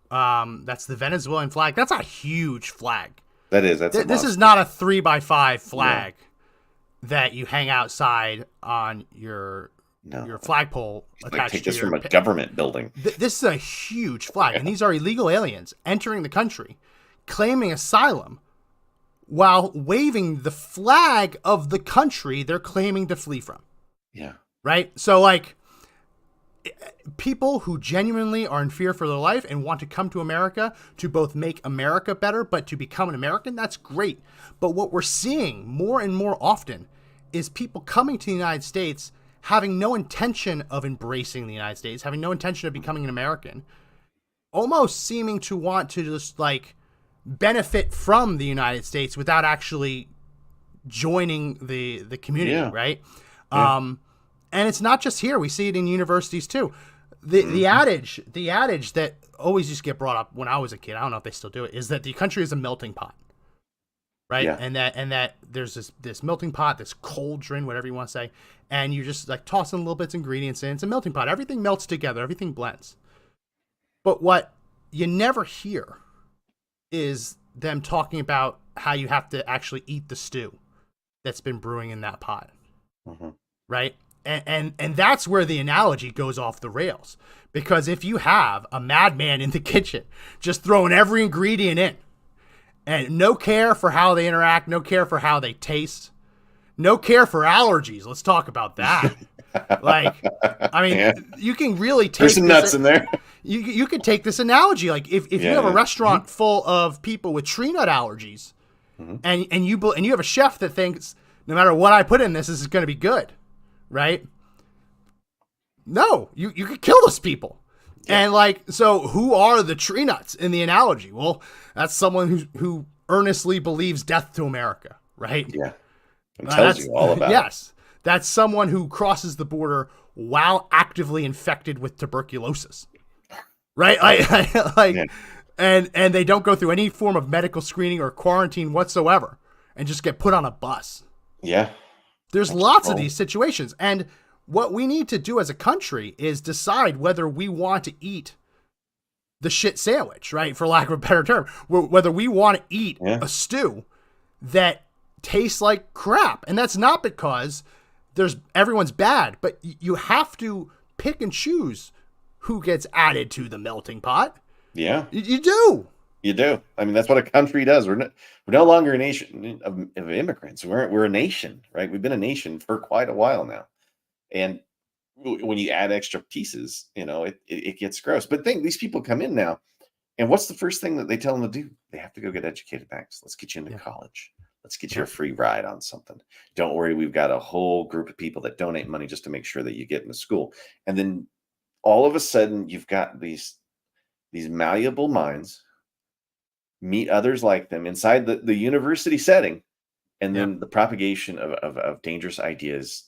That's the Venezuelan flag. That's a huge flag.
That is.
This is not a 3x5 flag that you hang outside on your flagpole attached
take
to
this from a government building.
This is a huge flag, and these are illegal aliens entering the country, claiming asylum, while waving the flag of the country they're claiming to flee from.
Yeah.
Right? So, like, people who genuinely are in fear for their life and want to come to America to both make America better, but to become an American, that's great. But what we're seeing more and more often is people coming to the United States having no intention of embracing the United States, having no intention of becoming an American, almost seeming to want to just, like, benefit from the United States without actually joining the community,
Yeah.
right?
Yeah.
And it's not just here. We see it in universities too. The adage that always used to get brought up when I was a kid, I don't know if they still do it, is that the country is a melting pot. Right?
Yeah.
And that there's this melting pot, this cauldron, whatever you want to say, and you just like toss in little bits of ingredients in. It's a melting pot. Everything melts together, everything blends. But what you never hear is them talking about how you have to actually eat the stew that's been brewing in that pot.
Mhm.
Right? And that's where the analogy goes off the rails. Because if you have a madman in the kitchen just throwing every ingredient in, and no care for how they interact, no care for how they taste, no care for allergies. Let's talk about that. Like, I mean,
Yeah.
you can really take
There's some
this-
nuts in there.
You could take this analogy. Like, if you have a
Yeah.
restaurant full of people with tree nut allergies, and you have a chef that thinks no matter what I put in this is going to be good, right? No, you could kill those people. And like, so who are the tree nuts in the analogy? Well, that's someone who earnestly believes death to America, right?
Yeah. It tells
That's-
you all about it.
yes, that's someone who crosses the border while actively infected with tuberculosis, right? Like,
Yeah.
and they don't go through any form of medical screening or quarantine whatsoever, and just get put on a bus.
Yeah.
There's lots of these situations, and what we need to do as a country is decide whether we want to eat the shit sandwich, right? For lack of a better term, whether we want to eat
Yeah.
a stew that tastes like crap. And that's not because everyone's bad, but you have to pick and choose who gets added to the melting pot.
Yeah.
You do.
You do. I mean, that's what a country does. We're no longer a nation of immigrants. We're a nation, right? We've been a nation for quite a while now. And when you add extra pieces, it gets gross. But these people come in now, and what's the first thing that they tell them to do? They have to go get educated next. Let's get you into college. Let's get you a free ride on something. Don't worry, we've got a whole group of people that donate money just to make sure that you get into school. And then all of a sudden, you've got these malleable minds meet others like them inside the university setting, and then the propagation of dangerous ideas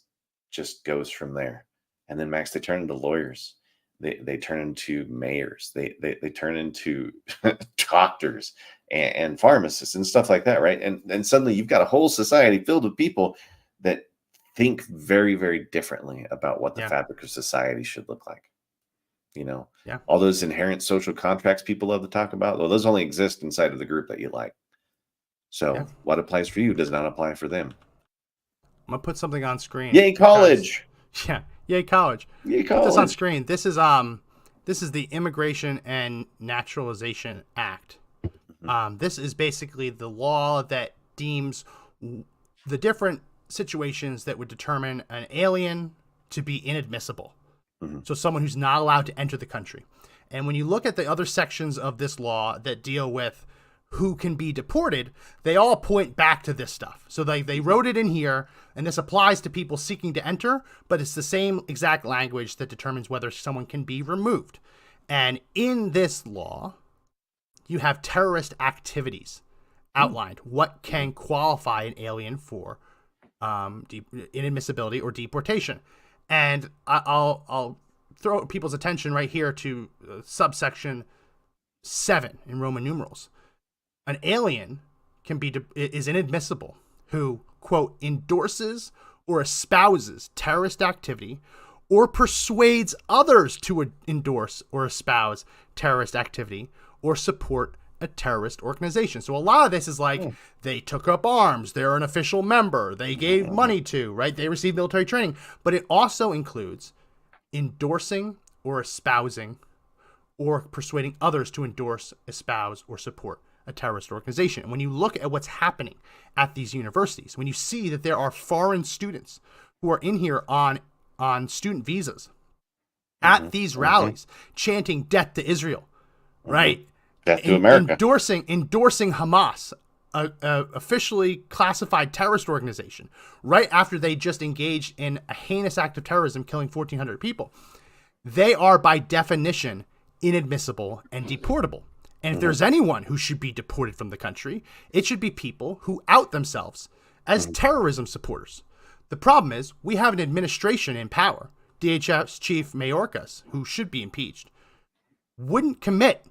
just goes from there. And then Max, they turn into lawyers, they turn into mayors, they turn into doctors and pharmacists and stuff like that, right? And suddenly you've got a whole society filled with people that think very, very differently about what the fabric of society should look like. All those inherent social contracts people love to talk about, well, those only exist inside of the group that you like. So what applies for you does not apply for them.
I'm gonna put something on screen.
Yay, college!
Yay, college.
Yay,
Put this on
college!
screen. This is the Immigration and Naturalization Act. This is basically the law that deems the different situations that would determine an alien to be inadmissible. So someone who's not allowed to enter the country. And when you look at the other sections of this law that deal with who can be deported, they all point back to this stuff. So they wrote it in here, and this applies to people seeking to enter, but it's the same exact language that determines whether someone can be removed. And in this law, you have terrorist activities outlined. What can qualify an alien for inadmissibility or deportation? And I'll throw people's attention right here to subsection 7 in Roman numerals. An alien is inadmissible who, quote, endorses or espouses terrorist activity or persuades others to endorse or espouse terrorist activity or support a terrorist organization. So a lot of this is like they took up arms, they're an official member, they gave money to, right? They received military training, but it also includes endorsing or espousing or persuading others to endorse, espouse, or support a terrorist organization. And when you look at what's happening at these universities, when you see that there are foreign students who are in here on student visas at these rallies chanting death to Israel, right?
Death to America.
Endorsing Hamas, a officially classified terrorist organization, right after they just engaged in a heinous act of terrorism, killing 1,400 people. They are by definition inadmissible and deportable. And if there's anyone who should be deported from the country, it should be people who out themselves as terrorism supporters. The problem is we have an administration in power, DHS Chief Mayorkas, who should be impeached, wouldn't commit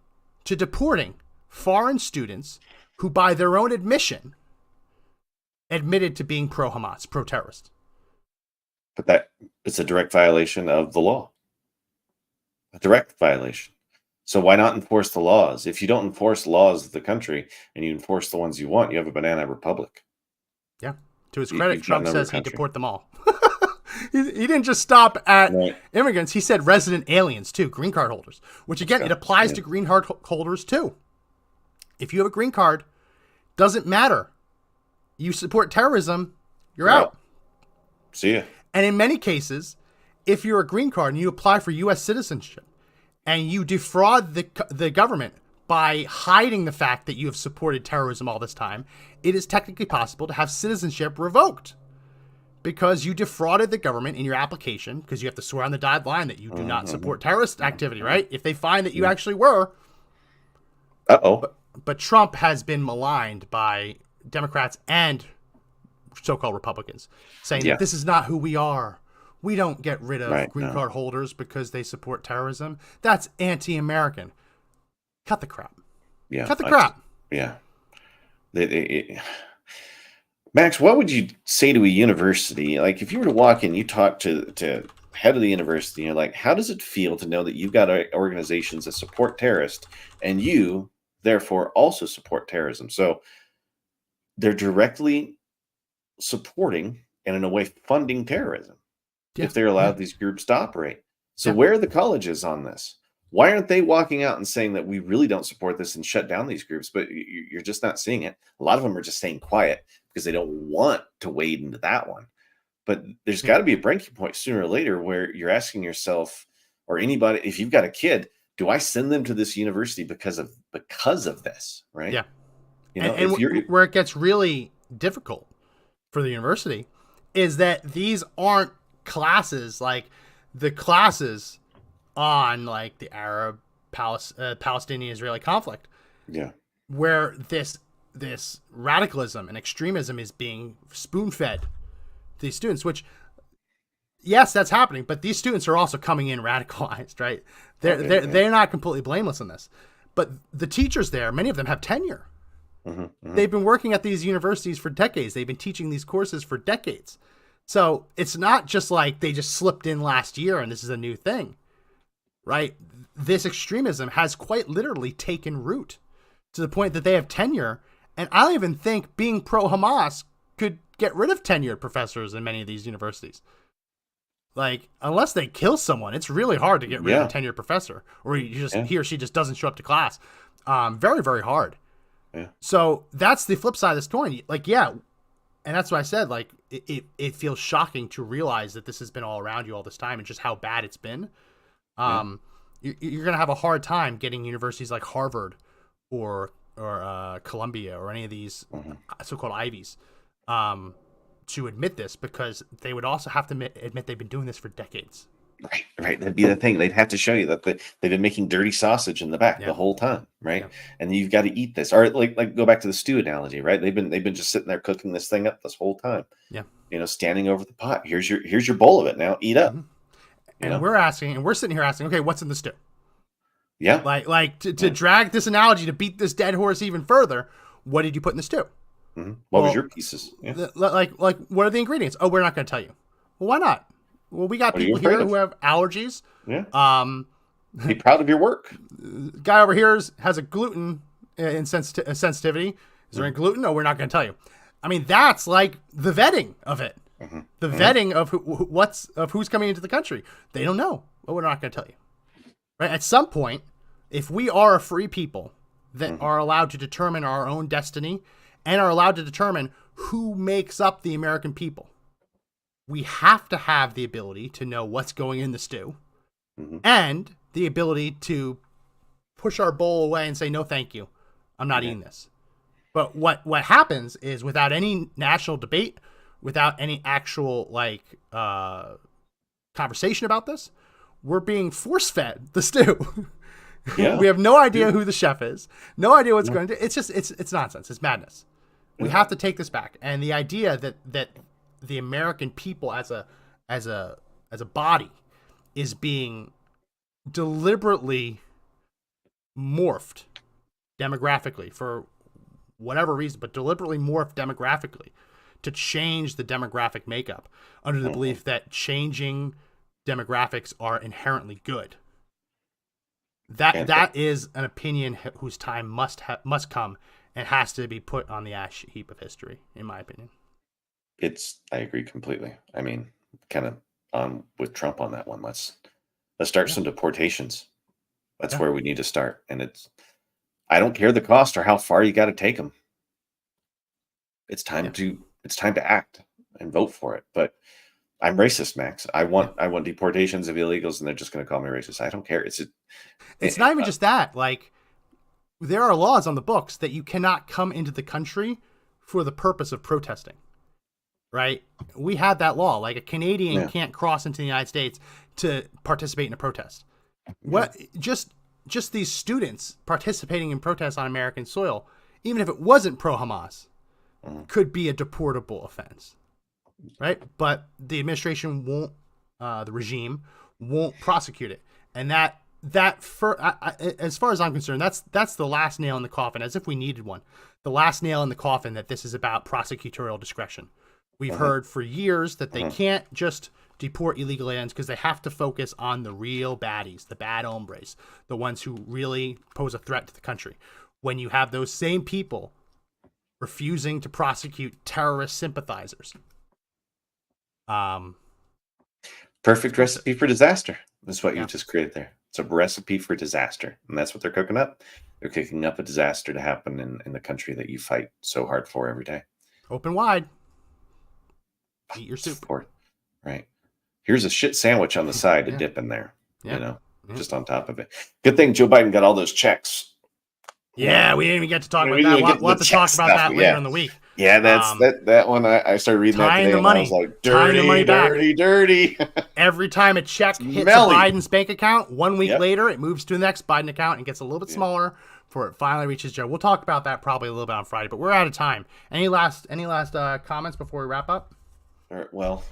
to deporting foreign students who, by their own admission, admitted to being pro-Hamas, pro-terrorist.
But it's a direct violation of the law. A direct violation. So why not enforce the laws? If you don't enforce laws of the country and you enforce the ones you want, you have a banana republic.
Yeah. To his credit, Trump says he'd
country.
deport them all. He didn't just stop at immigrants. He said resident aliens too, green card holders, which again, it applies to green card holders too. If you have a green card, doesn't matter. You support terrorism, you're out.
See ya.
And in many cases, if you're a green card and you apply for U.S. citizenship and you defraud the government by hiding the fact that you have supported terrorism all this time, it is technically possible to have citizenship revoked because you defrauded the government in your application, because you have to swear on the dotted line that you do not support terrorist activity, right? If they find that you actually were. But Trump has been maligned by Democrats and so-called Republicans, saying that this is not who we are. We don't get rid of green card holders because they support terrorism. That's anti-American. Cut the crap.
Yeah.
Cut the crap.
Yeah. Max, what would you say to a university? Like, if you were to walk in, you talk to head of the university, and you're like, how does it feel to know that you've got organizations that support terrorists and you, therefore, also support terrorism? So they're directly supporting and, in a way, funding terrorism if they're allowed these groups to operate. So where are the colleges on this? Why aren't they walking out and saying that we really don't support this and shut down these groups? But you're just not seeing it. A lot of them are just staying quiet because they don't want to wade into that one. But there's got to be a breaking point sooner or later where you're asking yourself, or anybody, if you've got a kid, do I send them to this university because of this? Right?
Yeah.
You know,
and where it gets really difficult for the university is that these aren't classes like the classes on like the Arab Palestinian Israeli conflict, where this radicalism and extremism is being spoon-fed these students, which yes, that's happening, but these students are also coming in radicalized, right? They're not completely blameless in this, but the teachers there, many of them have tenure. They've been working at these universities for decades. They've been teaching these courses for decades. So it's not just like they just slipped in last year and this is a new thing, right? This extremism has quite literally taken root to the point that they have tenure. And I don't even think being pro-Hamas could get rid of tenured professors in many of these universities. Like, unless they kill someone, it's really hard to get rid of a tenured professor, or he or she just doesn't show up to class. Very, very hard. Yeah. So that's the flip side of this coin. Like, and that's what I said. Like, it feels shocking to realize that this has been all around you all this time and just how bad it's been. You're going to have a hard time getting universities like Harvard or Columbia or any of these so-called Ivies to admit this, because they would also have to admit they've been doing this for decades.
Right. That'd be the thing. They'd have to show you that they've been making dirty sausage in the back the whole time, right? And you've got to eat this. Or like go back to the stew analogy, right? They've been just sitting there cooking this thing up this whole time. Yeah. You know, standing over the pot. Here's your bowl of it now. Eat up.
And we're sitting here asking, okay, what's in the stew?
Yeah.
Like to drag this analogy, to beat this dead horse even further, what did you put in the stew?
What was your pieces? Yeah.
Like what are the ingredients? Oh, we're not going to tell you. Well, why not? Well, we got people here who have allergies.
Yeah. Be proud of your work.
Guy over here has a gluten sensitivity. Is there any gluten? No, we're not going to tell you. I mean, that's like the vetting of it. The vetting of who's coming into the country. They don't know, but we're not going to tell you. Right? At some point, if we are a free people that are allowed to determine our own destiny and are allowed to determine who makes up the American people, we have to have the ability to know what's going in the stew and the ability to push our bowl away and say, no, thank you. I'm not eating this. But what happens is, without any national debate, without any actual conversation about this, we're being force-fed the stew.
Yeah.
We have no idea who the chef is. No idea what's going to do. It's just it's nonsense. It's madness. We have to take this back. And the idea that the American people as a body is being deliberately morphed demographically for whatever reason, but deliberately morphed demographically to change the demographic makeup under the belief that changing demographics are inherently good. That is an opinion whose time must come and has to be put on the ash heap of history, in my opinion.
I agree completely. I mean, kind of on with Trump on that one. Let's start some deportations. That's where we need to start. And I don't care the cost or how far you got to take them. It's time to act and vote for it. But I'm racist, Max. I want deportations of illegals, and they're just going to call me racist. I don't care.
It's not even just that. Like, there are laws on the books that you cannot come into the country for the purpose of protesting. Right? We had that law. Like, a Canadian can't cross into the United States to participate in a protest. What? Just these students participating in protests on American soil, even if it wasn't pro-Hamas, could be a deportable offense. Right? But the administration won't, the regime won't prosecute it. And as far as I'm concerned, that's the last nail in the coffin, as if we needed one. The last nail in the coffin that this is about prosecutorial discretion. We've heard for years that they can't just deport illegal aliens because they have to focus on the real baddies, the bad hombres, the ones who really pose a threat to the country. When you have those same people refusing to prosecute terrorist sympathizers.
Perfect recipe for disaster. That's what you just created there. It's a recipe for disaster. And that's what they're cooking up. They're cooking up a disaster to happen in the country that you fight so hard for every day.
Open wide. Eat your soup.
Right. Here's a shit sandwich on the side to dip in there. Just on top of it. Good thing Joe Biden got all those checks.
Yeah, we didn't even get to talk about that. We'll have to talk about that later in the week.
Yeah, that's that one. I started reading that today, and I was like, dirty.
Every time a check hits Biden's bank account, 1 week later, it moves to the next Biden account and gets a little bit smaller before it finally reaches Joe. We'll talk about that probably a little bit on Friday, but we're out of time. Any last comments before we wrap up?
Well,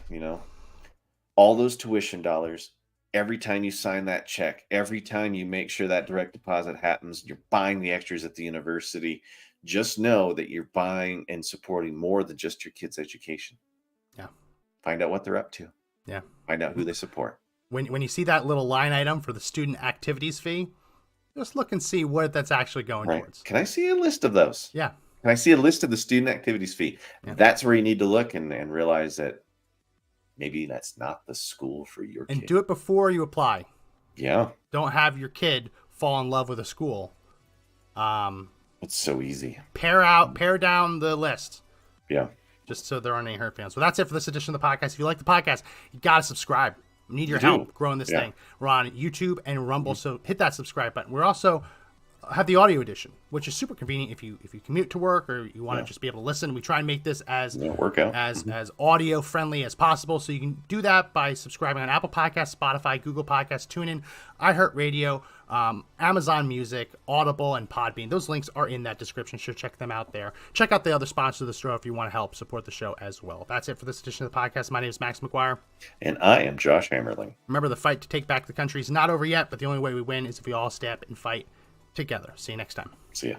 all those tuition dollars, every time you sign that check, every time you make sure that direct deposit happens, you're buying the extras at the university. Just know that you're buying and supporting more than just your kids' education.
Yeah.
Find out what they're up to.
Yeah.
Find out who they support.
When you see that little line item for the student activities fee, just look and see what that's actually going towards.
Can I see a list of those?
Yeah.
Can I see a list of the student activities fee? Yeah. That's where you need to look and realize that maybe that's not the school for your kid.
And do it before you apply.
Yeah.
Don't have your kid fall in love with a school.
It's so easy.
Pare down the list.
Yeah.
Just so there aren't any hurt feelings. So that's it for this edition of the podcast. If you like the podcast, you got to subscribe. We need your help growing this thing. We're on YouTube and Rumble, so hit that subscribe button. We're also have the audio edition, which is super convenient if you commute to work or you want to just be able to listen. We try and make this as audio friendly as possible, so you can do that by subscribing on Apple Podcasts, Spotify, Google Podcasts, TuneIn, iHeartRadio, Amazon Music, Audible, and Podbean. Those links are in that description, so check them out there. Check out the other sponsors of the show if you want to help support the show as well. That's it for this edition of the podcast. My name is Max McGuire.
And I am Josh Hammerling.
Remember, the fight to take back the country is not over yet, but the only way we win is if we all step and fight together. See you next time.
See ya.